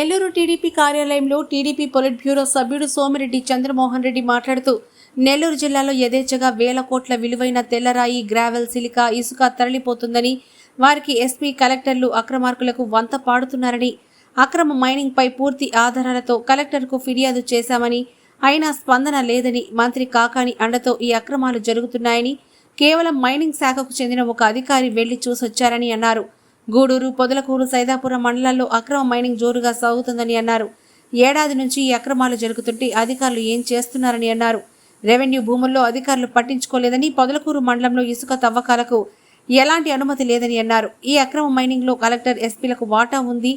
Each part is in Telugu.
నెల్లూరు టీడీపీ కార్యాలయంలో టీడీపీ పొలిట్ బ్యూరో సభ్యుడు సోమిరెడ్డి చంద్రమోహన్ రెడ్డి మాట్లాడుతూ నెల్లూరు జిల్లాలో యథేచ్ఛగా వేల కోట్ల విలువైన తెల్లరాయి, గ్రావెల్, సిలికా, ఇసుక తరలిపోతుందని, వారికి ఎస్పీ, కలెక్టర్లు అక్రమార్కులకు వంత పాడుతున్నారని, అక్రమ మైనింగ్ పై పూర్తి ఆధారాలతో కలెక్టర్కు ఫిర్యాదు చేశామని, అయినా స్పందన లేదని, మంత్రి కాకాని అండతో ఈ అక్రమాలు జరుగుతున్నాయని, కేవలం మైనింగ్ శాఖకు చెందిన ఒక అధికారి వెళ్లి చూసొచ్చారని అన్నారు. గూడూరు, పొదలకూరు, సైదాపురం మండలాల్లో అక్రమ మైనింగ్ జోరుగా సాగుతుందని అన్నారు. ఏడాది నుంచి ఈ అక్రమాలు జరుగుతుంటే అధికారులు ఏం చేస్తున్నారని అన్నారు. రెవెన్యూ భూముల్లో అధికారులు పట్టించుకోలేదని, పొదలకూరు మండలంలో ఇసుక తవ్వకాలకు ఎలాంటి అనుమతి లేదని అన్నారు. ఈ అక్రమ మైనింగ్లో కలెక్టర్, ఎస్పీలకు వాటా ఉంది.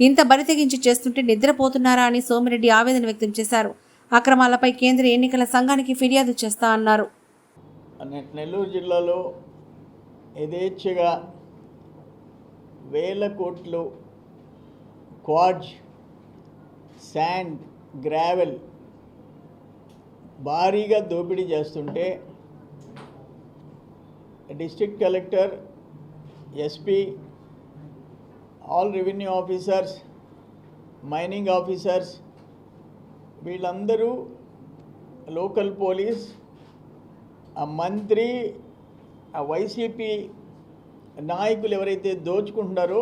ఇంత బరితెగించి చేస్తుంటే నిద్రపోతున్నారా అని సోమిరెడ్డి ఆవేదన వ్యక్తం చేశారు. అక్రమాలపై కేంద్ర ఎన్నికల సంఘానికి ఫిర్యాదు చేస్తా అన్నారు. నెల్లూరు జిల్లాలో యథేచ్ఛగా వేల కోట్లు క్వార్జ్, శాండ్, గ్రావెల్ భారీగా దోపిడీ చేస్తుంటే district collector, SP, all revenue officers, mining officers వీళ్ళందరూ, లోకల్ పోలీస్, ఆ మంత్రి, ఆ వైసీపీ నాయకులు ఎవరైతే దోచుకుంటున్నారో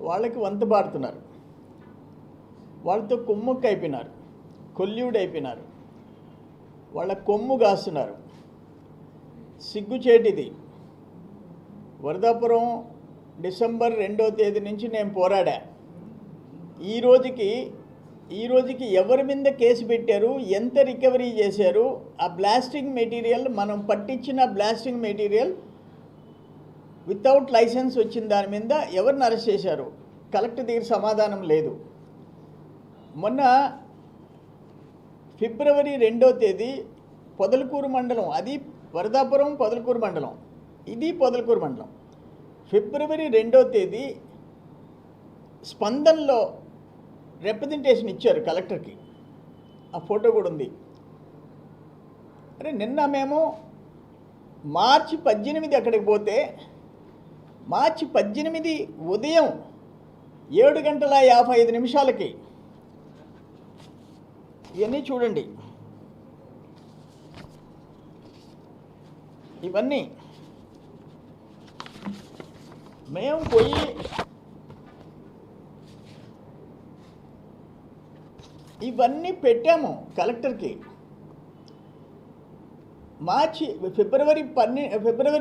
వాళ్ళకి వంతపాడుతున్నారు. వాళ్ళతో కొమ్ముక్కు అయిపోయినారు, కొల్యూడ్ అయిపోయినారు, వాళ్ళ కొమ్ము కాస్తున్నారు. సిగ్గుచేటిది. వరదాపురం డిసెంబర్ 2వ తేదీ నుంచి నేను పోరాడా. ఈ రోజుకి ఎవరి మీద కేసు పెట్టారు, ఎంత రికవరీ చేశారు, ఆ బ్లాస్టింగ్ మెటీరియల్, మనం పట్టించిన బ్లాస్టింగ్ మెటీరియల్ వితౌట్ లైసెన్స్ వచ్చిన దాని మీద ఎవరిని అరెస్ట్ చేశారు, కలెక్టర్ దగ్గర సమాధానం లేదు. మొన్న ఫిబ్రవరి 2వ తేదీ పొదలకూరు మండలం, అది వరదాపురం పొదలకూరు మండలం, ఇది పొదలకూరు మండలం, ఫిబ్రవరి 2వ తేదీ స్పందనలో రిప్రజెంటేషన్ ఇచ్చారు కలెక్టర్కి. ఆ ఫోటో కూడా ఉంది. అరే నిన్న మేము మార్చి 18 అక్కడికి పోతే, మార్చి 18 ఉదయం 7:55 ఇవన్నీ చూడండి. ఇవన్నీ మేము పోయి ఇవన్నీ పెట్టాము కలెక్టర్కి. ఫిబ్రవరి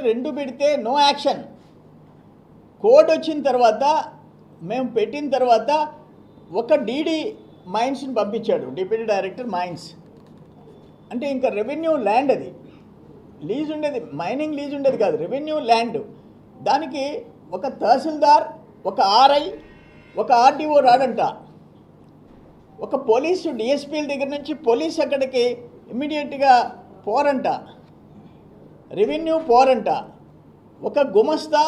2 పెడితే నో యాక్షన్. కోడ్ వచ్చిన తర్వాత, మేము పెట్టిన తర్వాత ఒక డీడీ మైన్స్ని పంపించాడు, డిప్యూటీ డైరెక్టర్ మైన్స్. అంటే ఇంకా రెవెన్యూ ల్యాండ్, అది లీజ్ ఉండేది, మైనింగ్ లీజ్ ఉండేది కాదు, రెవెన్యూ ల్యాండ్. దానికి ఒక తహసీల్దార్, ఒక ఆర్ఐ, ఒక ఆర్డీఓ రాడంట. ఒక పోలీసు డిఎస్పీల దగ్గర నుంచి పోలీస్ అక్కడికి ఇమ్మీడియట్గా పోరంట, రెవెన్యూ పోరంట. ఒక గుమస్తా,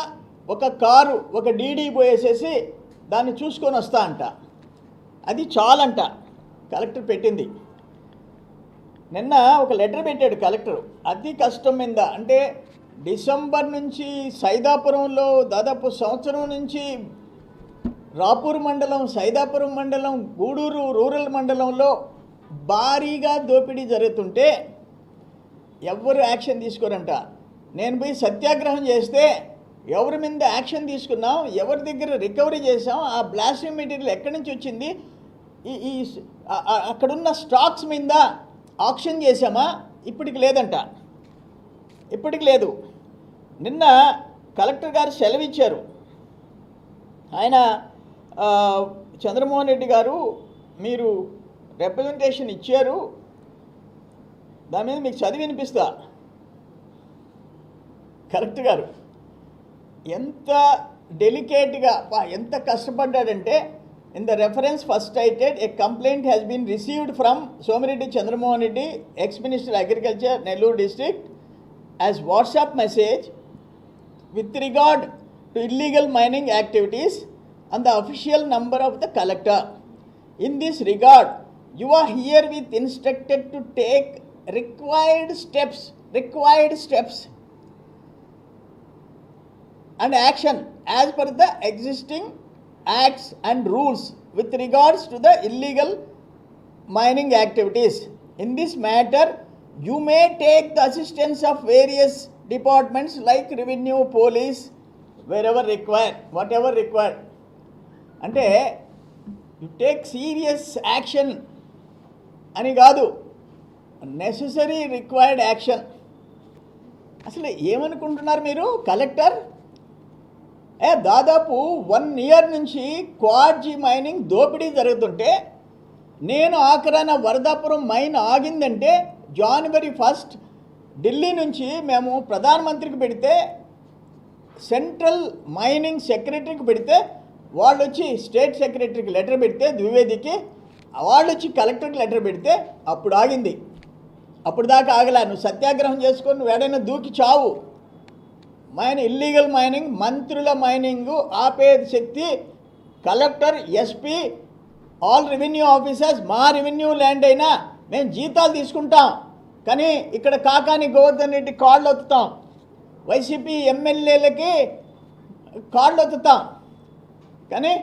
ఒక కారు, ఒక డీడీ పోయేసేసి దాన్ని చూసుకొని వస్తా అంట. అది చాలంట కలెక్టర్ పెట్టింది. నిన్న ఒక లెటర్ పెట్టాడు కలెక్టర్, అతి కష్టం మీద. అంటే డిసెంబర్ నుంచి సైదాపురంలో దాదాపు సంవత్సరం నుంచి రాపూర్ మండలం, సైదాపురం మండలం, గూడూరు రూరల్ మండలంలో భారీగా దోపిడీ జరుగుతుంటే ఎవరు యాక్షన్ తీసుకోరంట. నేను పోయి సత్యాగ్రహం చేస్తే ఎవరి మీద యాక్షన్ తీసుకున్నాం, ఎవరి దగ్గర రికవరీ చేసాం, ఆ బ్లాస్టింగ్ మెటీరియల్ ఎక్కడి నుంచి వచ్చింది, ఈ అక్కడున్న స్టాక్స్ మీద ఆక్షన్ చేసామా, ఇప్పటికి లేదంట, ఇప్పటికి లేదు. నిన్న కలెక్టర్ గారు సెలవు ఇచ్చారు. ఆయన చంద్రమోహన్ రెడ్డి గారు, మీరు రిప్రజెంటేషన్ ఇచ్చారు, దాని మీద మీకు చదివి వినిపిస్తా. కలెక్టర్ గారు ఎంత డెలికేట్గా, ఎంత కష్టపడ్డాడంటే, in the reference first cited, a complaint has been received from Somireddy Chandramohan Reddy, ex-Minister Agriculture, Nellore District, as WhatsApp message with regard to illegal mining activities on the official number of the collector. In this regard, you are herewith instructed to take required steps and action as per the existing acts and rules with regards to the illegal mining activities. In this matter, you may take the assistance of various departments like revenue, police, wherever required, whatever required. అంటే you take serious action అని కాదు, నెసెసరీ రిక్వైర్డ్ యాక్షన్. అసలు ఏమనుకుంటున్నారు మీరు? కలెక్టర్ దాదాపు 1 year నుంచి క్వార్జీ మైనింగ్ దోపిడీ జరుగుతుంటే, నేను ఆఖరాన వరదాపురం మైన్ ఆగిందంటే January 1 ఢిల్లీ నుంచి మేము ప్రధానమంత్రికి పెడితే, సెంట్రల్ మైనింగ్ సెక్రటరీకి పెడితే, వాళ్ళు వచ్చి స్టేట్ సెక్రటరీకి లెటర్ పెడితే, ద్వివేదికి, వాళ్ళు వచ్చి కలెక్టర్కి లెటర్ పెడితే అప్పుడు ఆగింది. అప్పుడు దాకా ఆగలే. నువ్వు సత్యాగ్రహం చేసుకొని నువ్వు ఏడైనా దూకి చావు. ఇల్లీగల్ మైనింగ్, మంత్రుల మైనింగ్ ఆపే శక్తి collector, SP, all revenue officers. మా రెవెన్యూ ల్యాండ్ అయినా మేము జీతాలు తీసుకుంటాం, కానీ ఇక్కడ కాకాని గోవర్ధన్ రెడ్డి కాళ్ళు ఒత్తుతాం, వైసీపీ ఎమ్మెల్యేలకి కాళ్ళు ఒత్తుతాం, కానీ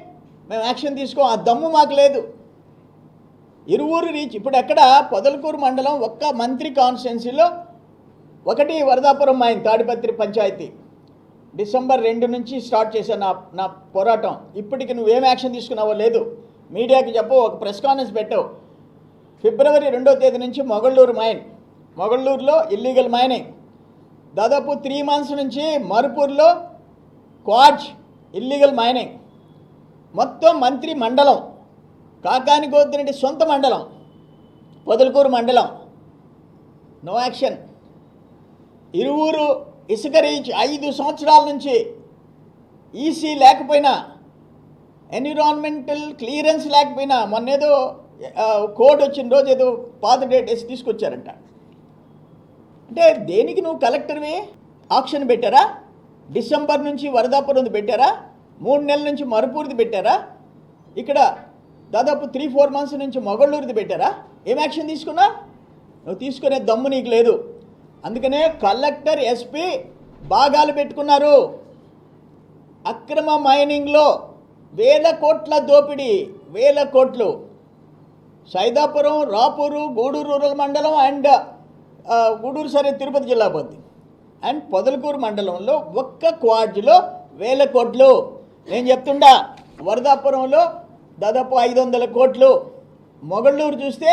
మేము యాక్షన్ తీసుకోం. ఆ దమ్ము మాకు లేదు. ఇరువురు రీచ్ ఇప్పుడు ఎక్కడ పొదలకూరు మండలం ఒక్క మంత్రి కాన్స్టిట్యున్సీలో ఒకటి వరదాపురం మైన్, తాడిపత్రి పంచాయతీ. December 2 నుంచి స్టార్ట్ చేశాను నా పోరాటం. ఇప్పటికి నువ్వేం యాక్షన్ తీసుకున్నావో లేదు. మీడియాకి చెప్పు, ఒక ప్రెస్ కాన్ఫరెన్స్ పెట్టావు. February 2 నుంచి మొగళ్ళూరు మైన్, మొగళ్ళూరులో ఇల్లీగల్ మైనింగ్. దాదాపు 3 months నుంచి మరుపూర్లో క్వార్జ్ ఇల్లీగల్ మైనింగ్. మొత్తం మంత్రి మండలం, కాకాని గోవర్ధన్ రెడ్డి సొంత మండలం పొదలకూరు మండలం, నో యాక్షన్. ఇరువురు ఇసుక రీచ్ 5 సంవత్సరాల నుంచి ఈసీ లేకపోయినా, ఎన్విరాన్మెంటల్ క్లియరెన్స్ లేకపోయినా, మొన్నేదో కోడ్ వచ్చిన రోజు ఏదో పాత డేట్ వేసి తీసుకొచ్చారంట. అంటే దేనికి నువ్వు కలెక్టర్వి? ఆక్షన్ పెట్టారా? December నుంచి వరదాపురంది పెట్టారా? 3 నెలల నుంచి మరుపూర్ది పెట్టారా? ఇక్కడ దాదాపు 3-4 months నుంచి మొగళ్ళూరుది పెట్టారా? ఏం యాక్షన్ తీసుకున్నా? నువ్వు తీసుకునే దమ్ము నీకు లేదు. అందుకనే కలెక్టర్, ఎస్పీ భాగాలు పెట్టుకున్నారు. అక్రమ మైనింగ్లో 1000 కోట్ల దోపిడీ, 1000 కోట్లు. సైదాపురం, రాపూరు, గూడూరు రూరల్ మండలం అండ్ గూడూరు సరే తిరుపతి జిల్లా పోద్ది, అండ్ పొదలకూరు మండలంలో ఒక్క క్వార్జీలో 1000 కోట్లు. నేను చెప్తుండా, వరదాపురంలో దాదాపు 500 కోట్లు. మొగళ్ళూరు చూస్తే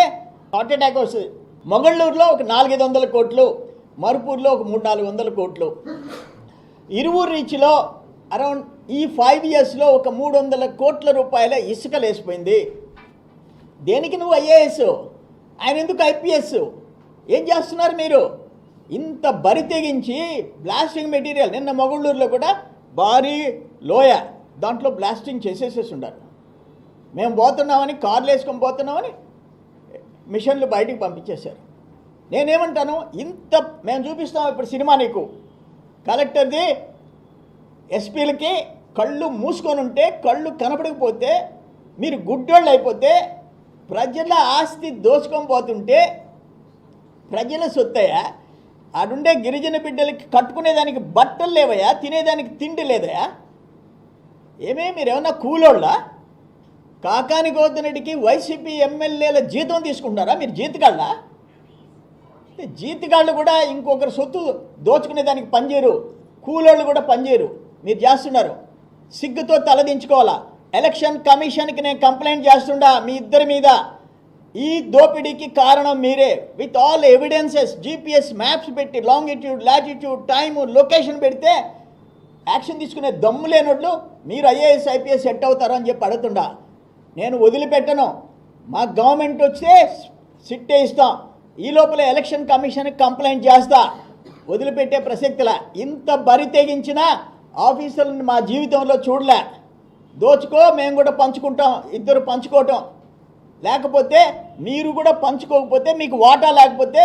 హార్ట్ అటాక్ వస్తుంది. మొగళ్ళూరులో ఒక 400-500 కోట్లు, మరుపూర్లో ఒక 300-400 కోట్లు. ఇరువురు రీచ్లో అరౌండ్ ఈ 5 yearsలో ఒక 300 కోట్ల రూపాయల ఇసుక లేసిపోయింది. దేనికి నువ్వు ఐఏఎస్, ఆయన ఎందుకు ఐపీఎస్? ఏం చేస్తున్నారు మీరు? ఇంత బరి తెగించి బ్లాస్టింగ్ మెటీరియల్, నిన్న మొగళ్ళూరులో కూడా భారీ లోయ, దాంట్లో బ్లాస్టింగ్ చేసేసేసి ఉండాలి. మేము పోతున్నామని, కార్లు వేసుకొని పోతున్నామని మిషన్లు బయటికి పంపించేశారు. నేనేమంటాను, ఇంత మేము చూపిస్తాం ఇప్పుడు సినిమా నీకు. కలెక్టర్ది, ఎస్పీలకి కళ్ళు మూసుకొని ఉంటే, కళ్ళు కనపడకపోతే, మీరు గుడ్డోళ్ళు అయిపోతే, ప్రజల ఆస్తి దోచుకొని పోతుంటే ప్రజల సొత్తయా? ఆడుండే గిరిజన బిడ్డలకి కట్టుకునేదానికి బట్టలు లేవయా? తినేదానికి తిండి లేదయా? మీరు ఏమన్నా కూలోళ్ళ? కాకాని గోవర్ధన్ రెడ్డికి వైసీపీ ఎమ్మెల్యేల జీతం తీసుకుంటారా మీరు? జీతగాళ్ళ? జీతగాళ్ళు కూడా ఇంకొకరు సొత్తు దోచుకునేదానికి పనిచేయరు, కూలోళ్ళు కూడా పనిచేయరు. మీరు చేస్తున్నారు. సిగ్గుతో తలదించుకోవాలా. ఎలక్షన్ కమిషన్కి నేను కంప్లైంట్ చేస్తుండా మీ ఇద్దరి మీద. ఈ దోపిడీకి కారణం మీరే. With all evidences, GPS maps పెట్టి, లాంగిట్యూడ్, లాటిట్యూడ్, టైము, లొకేషన్ పెడితే యాక్షన్ తీసుకునే దమ్ము లేనోళ్ళు మీరు ఐఏఎస్, ఐపీఎస్ సెట్ అవుతారు అని చెప్పి అడుగుతుండా. నేను వదిలిపెట్టను. మా గవర్నమెంట్ వస్తే సిట్టే ఇస్తాం. ఈ లోపల ఎలక్షన్ కమిషన్కి కంప్లైంట్ చేస్తా. వదిలిపెట్టే ప్రసక్తిలా. ఇంత బరి తెగించిన ఆఫీసర్లను మా జీవితంలో చూడలే. దోచుకో, మేము కూడా పంచుకుంటాం, ఇద్దరు పంచుకోవటం. లేకపోతే మీరు కూడా పంచుకోకపోతే, మీకు వాటా లేకపోతే,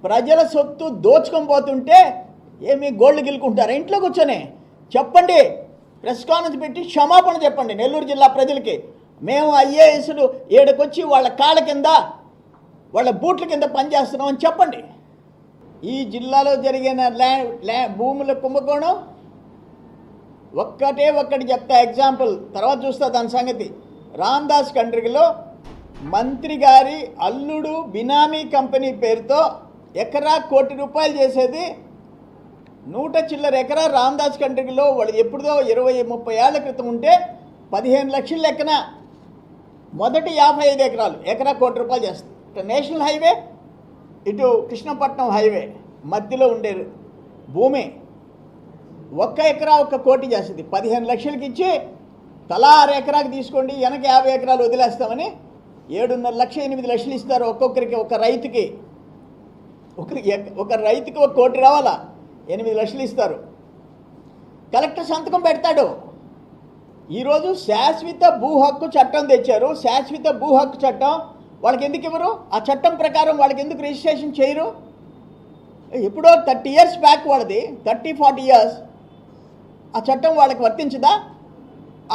ప్రజల సొత్తు దోచుకొని పోతుంటే ఏమి గోల్డ్ గిలుకుంటారా? ఇంట్లో కూర్చొని చెప్పండి, ప్రెస్ కాన్ఫరెన్స్ పెట్టి క్షమాపణ చెప్పండి నెల్లూరు జిల్లా ప్రజలకి. మేము ఐఏఎస్లు ఏడకొచ్చి వాళ్ళ కాళ్ళ కింద, వాళ్ళ బూట్ల కింద పనిచేస్తున్నామని చెప్పండి. ఈ జిల్లాలో జరిగిన భూముల కుంభకోణం ఒక్కటి చెప్తా ఎగ్జాంపుల్, తర్వాత చూస్తా దాని సంగతి. రామ్దాస్ కండ్రిగలో మంత్రి గారి అల్లుడు బినామీ కంపెనీ పేరుతో ఎకరా ₹1 కోటి చేసేది 100 చిల్లర ఎకరా రామ్దాస్ కండ్రిగలో వాళ్ళు ఎప్పుడుదో 20-30 ఏళ్ల క్రితం ఉంటే 15 లక్షల లెక్కన మొదటి 55 ఎకరాలు ఎకరా ₹1 కోటి చేస్తుంది. ఇటు నేషనల్ హైవే, ఇటు కృష్ణపట్నం హైవే మధ్యలో ఉండే భూమి 1 ఎకరా 1 కోటి చేస్తుంది. 15 లక్షలకి ఇచ్చి తలా 6 ఎకరాకి తీసుకోండి, వెనక 50 ఎకరాలు వదిలేస్తామని 7.5 లక్షలు 8 లక్షలు ఇస్తారు ఒక్కొక్కరికి. ఒక రైతుకి ఒక రైతుకి ₹1 కోటి రావాలా, 8 లక్షలు ఇస్తారు. కలెక్టర్ సంతకం పెడతాడు. ఈరోజు శాశ్వత భూ హక్కు చట్టం తెచ్చారు. శాశ్వత భూ హక్కు చట్టం వాళ్ళకి ఎందుకు ఇవ్వరు? ఆ చట్టం ప్రకారం వాళ్ళకి ఎందుకు రిజిస్ట్రేషన్ చేయరు? ఎప్పుడో 30 ఇయర్స్ బ్యాక్ వాళ్ళది, 30-40 ఇయర్స్. ఆ చట్టం వాళ్ళకి వర్తించదా?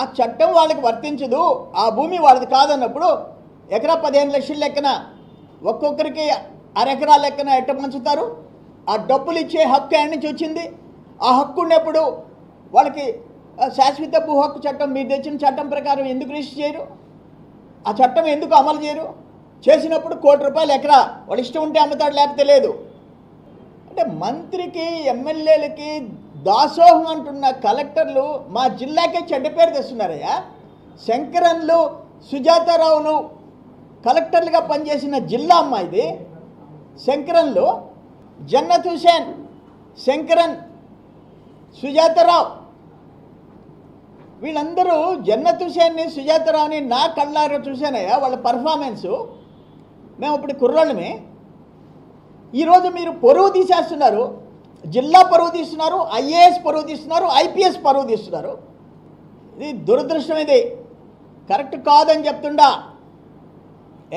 ఆ చట్టం వాళ్ళకి వర్తించదు, ఆ భూమి వాళ్ళది కాదన్నప్పుడు ఎకరా 15 లక్షల లెక్కన ఒక్కొక్కరికి 1/2 ఎకరా లెక్కన ఎట్ట పంచుతారు? ఆ డబ్బులు ఇచ్చే హక్కు ఎక్కడి నుంచి వచ్చింది? ఆ హక్కు ఉన్నప్పుడు వాళ్ళకి శాశ్వత భూ హక్కు చట్టం మీరు తెచ్చిన చట్టం ప్రకారం ఎందుకు రిజిస్టర్ చేయరు? ఆ చట్టం ఎందుకు అమలు చేయరు? చేసినప్పుడు ₹1 కోటి ఎకరా వాళ్ళు ఇష్టం ఉంటే అమ్ముతాడు, లేకపోతే లేదు. అంటే మంత్రికి ఎమ్మెల్యేలకి దాసోహం అంటున్న కలెక్టర్లు మా జిల్లాకే చెడ్డ పేరు తెస్తున్నారయ్యా. శంకరన్లు, సుజాతారావులు కలెక్టర్లుగా పనిచేసిన జిల్లా అమ్మ ఇది. శంకరన్లు, జన్నత్ హుసేన్, శంకరన్, సుజాతారావు, వీళ్ళందరూ జన్నత్ హుసేన్ని, సుజాతారావుని నా కళ్ళారా చూశానయ్యా. వాళ్ళ పర్ఫార్మెన్సు మేము ఇప్పుడు కుర్రాళ్ళమే. ఈరోజు మీరు పరువు తీసేస్తున్నారు, జిల్లా పరువు తీస్తున్నారు, ఐఏఎస్ పరువు తీస్తున్నారు, ఐపీఎస్ పరువు తీస్తున్నారు. ఇది దురదృష్టం, ఇది కరెక్ట్ కాదని చెప్తుండా.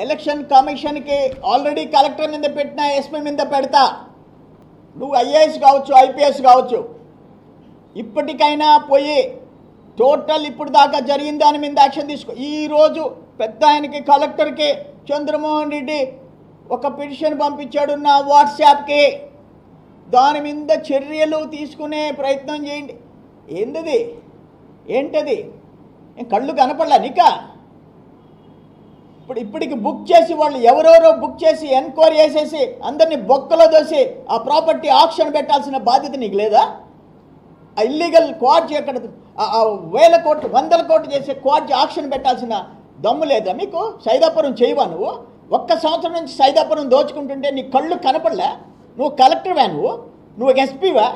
ఎలక్షన్ కమిషన్కి ఆల్రెడీ కలెక్టర్ మీద పెట్టిన, ఎస్పీ మీద పెడతా. నువ్వు ఐఏఎస్ కావచ్చు, ఐపీఎస్ కావచ్చు, ఇప్పటికైనా పోయి టోటల్ ఇప్పుడు దాకా జరిగిన దాని మీద యాక్షన్ తీసుకో. ఈరోజు పెద్ద ఆయనకి కలెక్టర్కి చంద్రమోహన్ రెడ్డి ఒక పిటిషన్ పంపించాడు నా వాట్సాప్కి. దాని మీద చర్యలు తీసుకునే ప్రయత్నం చేయండి. ఏంటది? కళ్ళు కనపడలా నీకా? ఇప్పటికి బుక్ చేసి వాళ్ళు ఎవరెవరో బుక్ చేసి ఎంక్వైరీ చేసేసి అందరినీ బొక్కలో దోసి ఆ ప్రాపర్టీ ఆక్షన్ పెట్టాల్సిన బాధ్యత నీకు లేదా? ఆ ఇల్లీగల్ క్వార్జ్ ఎక్కడ 1000 కోట్లు 100 కోట్లు చేసే క్వార్జ్ ఆక్షన్ పెట్టాల్సిన దమ్ము లేదా మీకు? సైదాపురం చేయవా నువ్వు? 1 సంవత్సరం నుంచి సైదాపురం దోచుకుంటుంటే నీ కళ్ళు కనపడలే? నువ్వు కలెక్టర్వా? నువ్వు ఎస్పీవా?